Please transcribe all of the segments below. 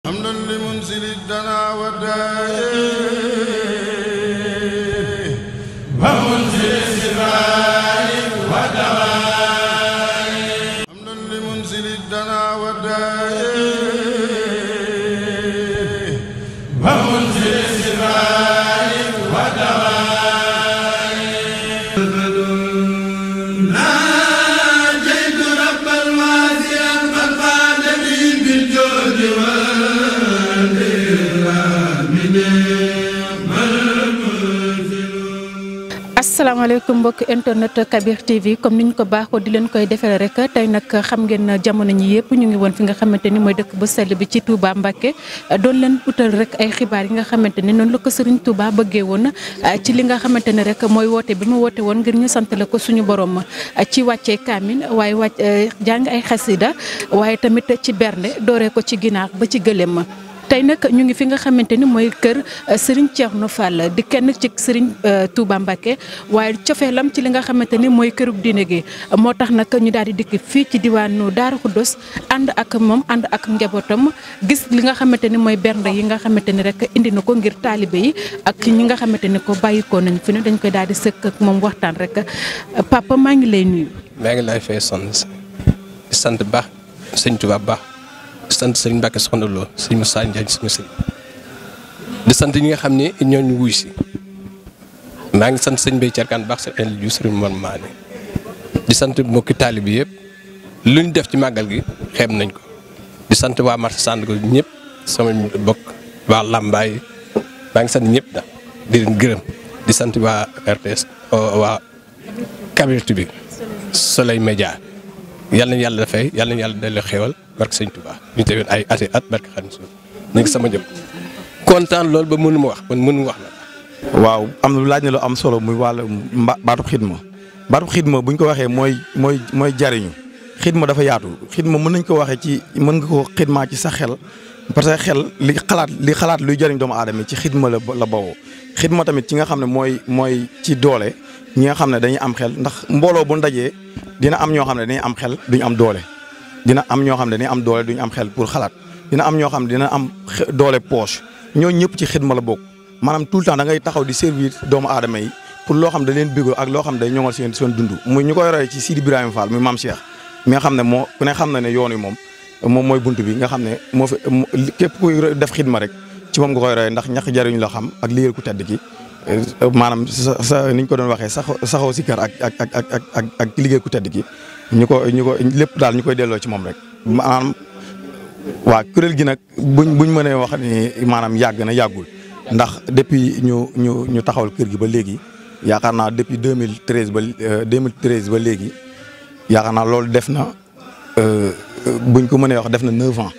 حمدا لمنزل الدنا والداء ومنزل الشفاء والدواء حمدا لمنزل الدنا والداء ومنزل الشفاء والدواء ناجيت رب الماسيا قد فاد لي بالجود asalaamaaleykum mbokk internet Kabir TV comme niñ ko baaxoo di leen koy defee rek tey nag xam ngeen jamono ñi yëpp ñu ngi woon fi nga xamante ni mooy dëkk bu sell bi ci Touba Mbacké doon leen utal rek ay xibaar yi nga xamante ni noonu la ko Serigne Touba bëggee woon ci li nga xamante ni rek mooy woote bi mu woote woon ngir ñu sant la ko suñu borom ci wàccee kaamin waaye jàng ay xasida waaye tamit ci bernde dooree ko ci ginaar ba ci gëléem. tey nag ñu ngi fi nga xamante ni mooy kër Serigne Thierno Fall di kenn ci Serigne Touba Mbacké waaye cofeelam ci li nga xamante ni mooy kërub diine gi moo tax nag ñu daal di dikk fii ci diwaanu Daaru Xuddos ànd ak moom ànd ak njabootam gis li nga xamante ni mooy bernde yi nga xamante ni rek indi na ko ngir taalibe yi ak ñi nga xamante ni ko bàyyikoo nañ fi ne dañ koy daal di sëkk ak moom waxtaan rek papa maa ngi lay nuyu. maa ngi lay fay sant baax sëñ Touba baax. di sant sëriñ Mbacke soxna Lo sëriñ Moussa Ndiaye suñu sëriñ di sant ñi nga xam ne ñooñu wuy si maa ngi sant sëñ Mbaye Thierkane baax sa el ju sëriñ Mor Maane di sant mbokki taalibe bi yëpp lu ñu def ci màggal gi xeeb nañ ko di sant waa marché Sandaga ñëpp sama bokk waa Lambaay maa ngi sant ñëpp daal di leen gërëm di sant waa RTS waa Kabir TV Soleil Média yàlla nañu yàlla dafay yàlla nañu yàlla delloo xéwal barke sëñ Touba ñu teewoon ay ati at barke xam suuf ñu ngi sama jëm kontaan loolu ba mënu ma wax man mënu wax la. waaw am na laaj na lu am solo muy wàllu baatub xidma bu ñu ko waxee mooy jariñu xidma dafa yaatu xidma mën nañ ko waxee ci mën nga ko xidmaa ci sa xel parce que xel li xalaat luy jariñ doomu aadama ci xidma la bawoo xidma tamit ci nga xam ne mooy ci doole ñi nga xam ne dañuy am xel ndax mbooloo bu ndajee dina am ñoo xam ne dañuy am xel duñu am doole. dina am ñoo xam ne dañuy am doole duñu am xel pour xalaat dina am ñoo xam ne dina am doole poche ñooñu ñëpp ci xidma la bokk maanaam tout le temps da ngay taxaw di servir doomu aadama yi pour loo xam ne da leen bégoo ak loo xam ne day ñoŋal seen dund muy ñu koy roy ci Sidi Ibrahima Fall muy Mame Cheikh mi nga xam ne ku ne xam na ne yoon wi moom mooy bunt bi nga xam ne moo fi képp kuy def xidma rek ci moom nga koy roy ndax ñax jariñ la xam ak liggéey ku tedd ki maanaam sa ni ñu ko doon waxee saxoo si kër ak liggéey ku tedd ki ñu ko lépp daal ñu koy delloo ci moom rek maanaam waa kuréel gi nag buñ mënee wax ni maanaam yàgg na yàggul ndax depuis ñu taxawal kër gi ba léegi yaakaar naa depuis 2013 ba léegi yaakaar naa loolu def na buñ ko mënee wax def na 9 ans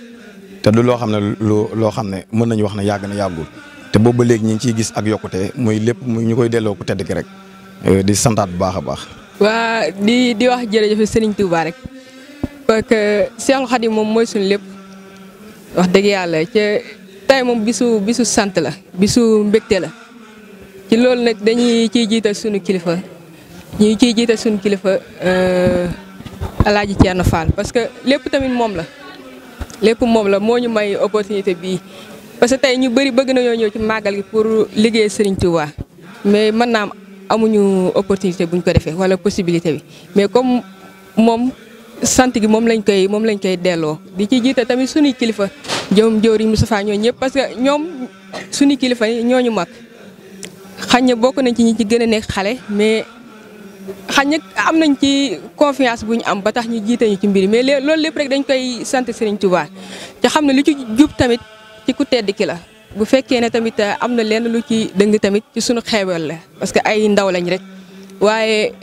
te du loo xam ne loo xam ne mën nañu wax ne yàgg na yàggul te boobu ba léegi ñu ngi ciy gis ak yokkute muy lépp ñu koy delloo ku tedd ki rek di santaat bu baax a baax. waa di wax jërëjëf Serigne Touba rek parce que Cheikhul Khadim moom mooy suñu lépp wax dëgg yàlla ca tey moom bisu sant la bisu mbégte la ci loolu nag dañuy ciy jiital suñu kilifa Alaaji Thierno Fall parce que lépp tamit moom la moo ñu may opportunité bii parce que tey ñu bëri bëgg nañoo ñëw ci màggal gi pour liggéey Serigne Touba mais mën naa amuñu opportunité buñ ko defee wala possibilité bi mais comme moom sant gi moom lañ koy delloo di ci jiite tamit suñuy kilifa jëwriñ Moustapha ñooñu ñëpp parce que ñoom suñuy kilifa yi ñooñu mag xañ na bokk nañ ci ñi ci gën a nekk xale mais xañ na am nañ ci confiance bu ñu am ba tax ñu jiite ñu ci mbir mais loolu lépp rek dañ koy sant Serigne Touba te xam ne lu ci jub tamit ci ku tedd ki la. bu fekkee ne tamit am na lenn lu ci dëng tamit ci suñu xeewal la parce que ay ndaw lañ rek waaye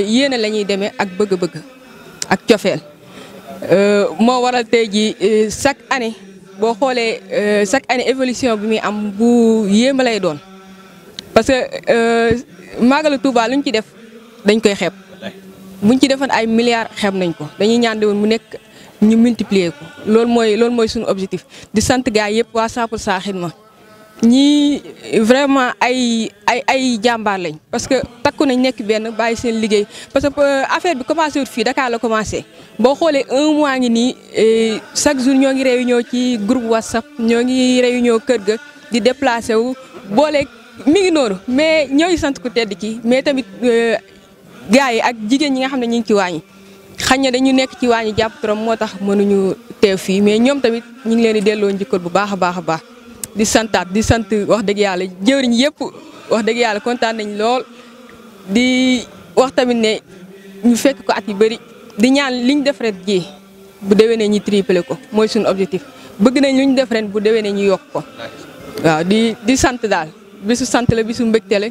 yéene la ñuy demee ak bëgg-bëgg ak cofeel moo waral tey ji chaque année boo xoolee chaque année évolution bi muy am bu yéema lay doon parce que Magalu Touba luñ ci def dañ koy xeeb buñ ci defoon ay milliards xeeb nañ ko dañuy ñaan de woon mu nekk ñu multiplier ko loolu mooy suñu objectif di sant gaa yëpp waa 100% Xidma ñii vraiment ay jàmbaar lañ parce que takku nañ nekk benn bàyyi seen liggéey parce que affaire bi commencé wut fii Dakar la commencé boo xoolee 1 mois ngi nii chaque jour ñoo ngi réunion ci groupe WhatsApp ñoo ngi réunion kër ga di déplacé wu boole mi ngi noonu mais ñoo ngi sant ku tedd ki mais tamit gars yi ak jigéen ñi nga xam ne ñu ngi ci waañi xañ na dañu nekk ci waañi jàpp trop moo tax mënuñu teew fii mais ñoom tamit ñu ngi leen di delloo njukkal bu baax a baax a baax di santaat di sant wax dëgg yàlla jëwriñ yëpp wax dëgg yàlla kontaan nañ lool di wax tamit ne ñu fekk ko at yu bëri di ñaan liñ def ren ji bu déwénee ñu triplé ko mooy suñu objectif bëgg nañ luñ def ren bu déwénee ñu yokk ko waaw di sant daal bisu sant la bisu mbégte la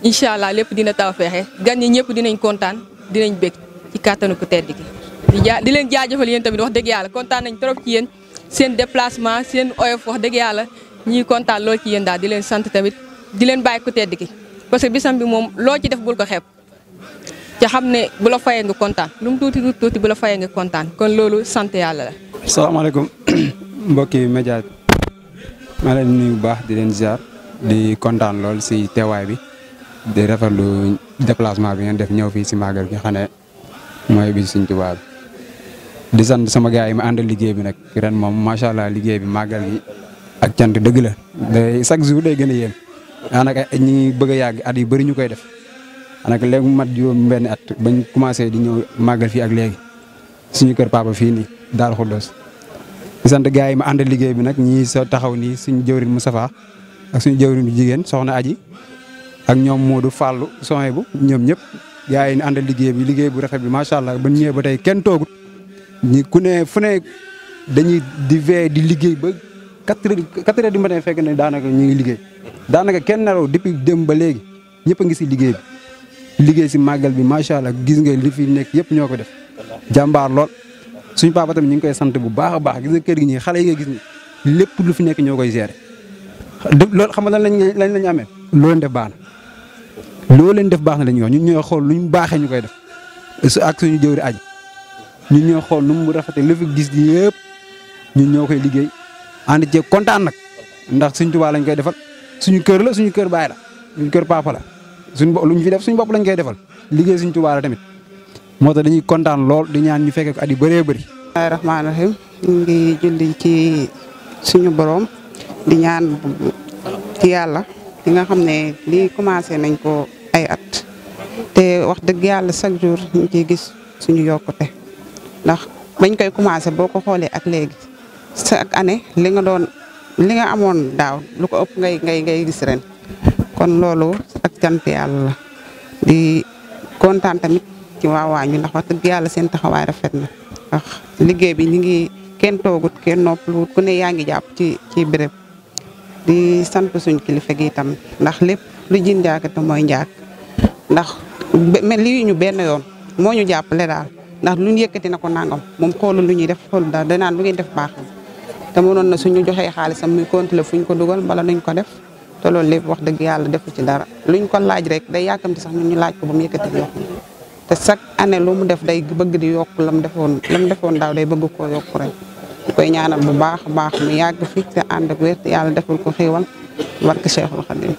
incha allah lépp dina taw feexe gan ñi ñëpp dinañ kontaan dinañ bég ci kàttanu ku tedd gi di leen jaajëfal yéen tamit wax dëgg yàlla kontaan nañ trop ci yéen seen déplacement seen oyof wax dëgg yàlla ñuy kontaan lool ci yéen daal di leen sant tamit di leen bàyyi ku tedd gi parce que bisam bi moom loo ci def bul ko xeeb ca xam ne bu la fayee nga kontaan lu mu tuuti tuuti bu la fayee nga kontaan kon loolu sant yàlla la. salaamaaleykum mbokki média maa leen nuyu bu baax di leen ziar di kontaan lool si teewaay bi di rafetlu déplacement bi ngeen def ñëw fii si màggal gi xam ne mooy bi Sëriñ Tuubaa bi di sant sama gars yi ma àndal liggéey bi nag ren moom macha allah liggéey bi màggal gi ak cant dëgg la day chaque jour day gën a yéem daanaka ñi bëgg a yàgg at yu bëri ñu koy def daanaka léegi mu mat juróom benn at bañ commencé di ñëw màggal fii ak léegi suñu kër papa fii nii Daaru Xuddoos di sant gars yi ma àndal liggéey bi nag ñii sa taxaw nii suñu jëwrin Moustapha ak suñu jëwrin bu jigéen soxna Aji ak ñoom Modou Fallou soxna bu ñoom ñëpp gars yi ñu àndal liggéey bi liggéey bu rafet bi macha allah ba ñëwee ba tey kenn toogut ñi ku ne fu ne dañuy di veillé di liggéey ba 4 heures du matin fekk ne daanaka ñu ngi liggéey daanaka kenn nelaw depuis dem ba léegi ñëpp a ngi si liggéey bi liggéey si màggal bi macha allah gis nga li fi nekk yëpp ñoo ko def jàmbaar lool suñu papa tamit ñu ngi koy sant bu baax a baax gis nga kër gi ñii xale yi nga gis ni lépp lu fi nekk ñoo koy gérer loolu xam nga lan lañ amee loo leen def baax na loo leen def baax na la ñuy wax ñun ñooy xool luñ baaxee ñu koy def ak suñu jëwri Aji ñun ñoo xool nu mu rafetee lu fi gis yëpp ñun ñoo koy liggéey ànd ceeg kontaan nag ndax Sëriñ Tuubaa lañ koy defal suñu kër la suñu kër baay la suñu kër papa la lu ñu fi def suñu bopp lañ koy defal liggéey Sëriñ Tuubaa la tamit moo tax dañuy kontaan lool di ñaan ñu fekkee ko at yu bëree bëri. bismillaahi rahmaani rahiim ñu ngi julli ci suñu borom di ñaan ci yàlla di nga xam ne lii commencé nañ ko ay at te wax dëgg yàlla chaque jour ñu ciy gis suñu yokkute. ndax bañ koy commencé boo ko xoolee ak léegi chaque année li nga amoon daaw lu ko ëpp ngay gis ren kon loolu ak cant yàlla la di kontaan tamit ci waa waañu ndax wax dëgg yàlla seen taxawaay rafet na ndax liggéey bi ñu ngi kenn toogut kenn noppaluwut ku ne yaa ngi jàpp ci béréb di sant suñ kilifa gi tam ndax lépp lu jin njaakate mooy njaak ndax lii ñu benn yoon moo ñu jàppale daal ndax lu ñu yëkkati na ko nangam moom xoolul lu ñuy def xoolul daal danaan lu ngeen def baax na te mënoon na suñu joxee xaalisam muy contrôler fu ñu ko dugal bala nuñ ko def te loolu lépp wax dëgg yàlla defu ci dara luñ ko laaj rek day yàkkamti sax ñun ñu laaj ko ba mu yëkkati yokk te chaque année lu mu def day bëgg di yokk lam defoon daaw day bëgg koo yokk rek ñu koy ñaanal bu baax a baax mu yàgg fi te ànd ak wér te yàlla defal ko xéewal barke Cheikhul Khadim